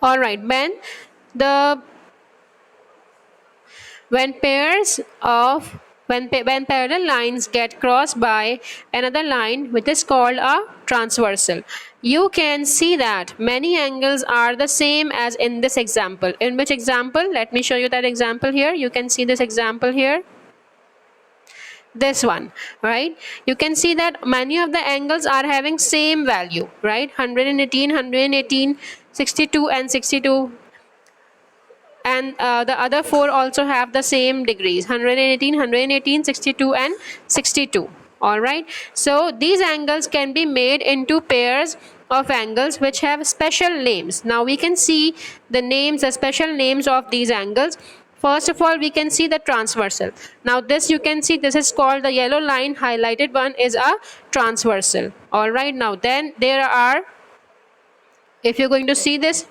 All right, the when pairs of when parallel lines get crossed by another line which is called a transversal, you can see that many angles are the same as in this example. In which example? Let me show you that example here. You can see this example here, this one, right? You can see that many of the angles are having same value, right? 118, 62 and 62, and the other four also have the same degrees, 118, 62 and 62. All right, so these angles can be made into pairs of angles which have special names. Now we can see the names, the special names of these angles. First of all, we can see the transversal. Now this, you can see, this is called, the yellow line highlighted one is a transversal. All right, now then there are, if you're going to see this,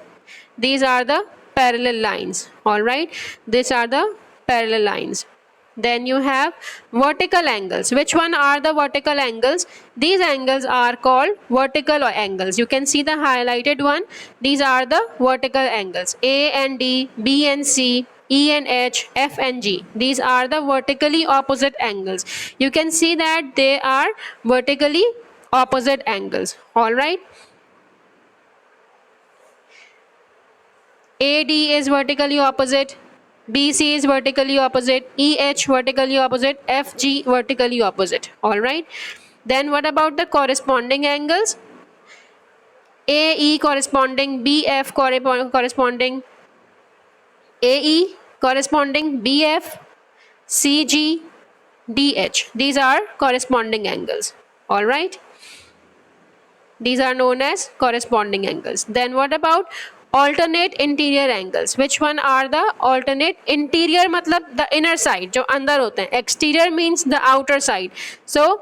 these are the parallel lines. All right, these are the parallel lines. Then you have vertical angles. Which one are the vertical angles? These angles are called vertical angles. You can see the highlighted one. These are the vertical angles. A and D, B and C, E and H, F and G. These are the vertically opposite angles. You can see that they are vertically opposite angles. All right. AD is vertically opposite, BC is vertically opposite, EH vertically opposite, FG vertically opposite. All right. Then what about the corresponding angles? AE corresponding, BF corresponding, AE corresponding, BF, CG, DH. These are corresponding angles. All right. These are known as corresponding angles. Then what about alternate interior angles? Which one are the alternate interior? मतलब the inner side, जो अंदर होते हैं. Exterior means the outer side. So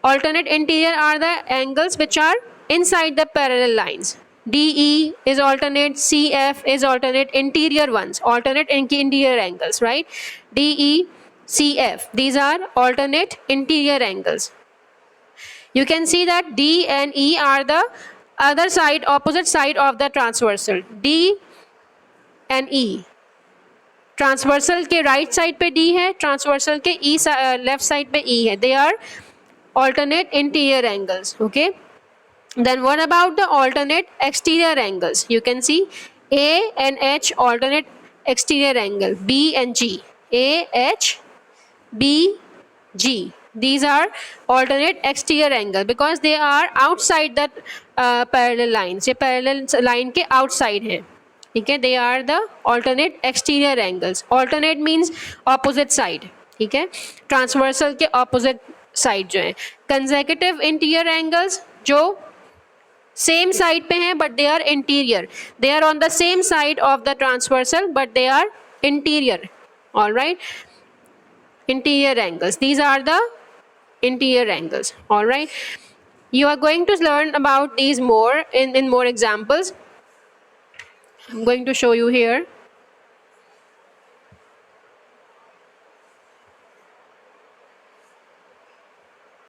alternate interior are the angles which are inside the parallel lines. DE is alternate, CF is alternate interior ones, alternate interior angles, right? DE, CF, these are alternate interior angles. You can see that D and E are the other side, opposite side of the transversal. D and E. Transversal के right side पे D है, transversal के left side पे E है. They are alternate interior angles. Okay. Then what about the alternate exterior angles? You can see A and H alternate exterior angle. B and G. A, H, B, G. These are alternate exterior angle because they are outside that parallel lines. ये parallel line के outside हैं. ठीक है, they are the alternate exterior angles. Alternate means opposite side. ठीक है, transversal के opposite side जो है. Consecutive interior angles जो same side पे हैं but they are interior. They are on the same side of the transversal but they are interior. All right. Interior angles. These are the interior angles. All right. You are going to learn about these more in more examples. I'm going to show you here.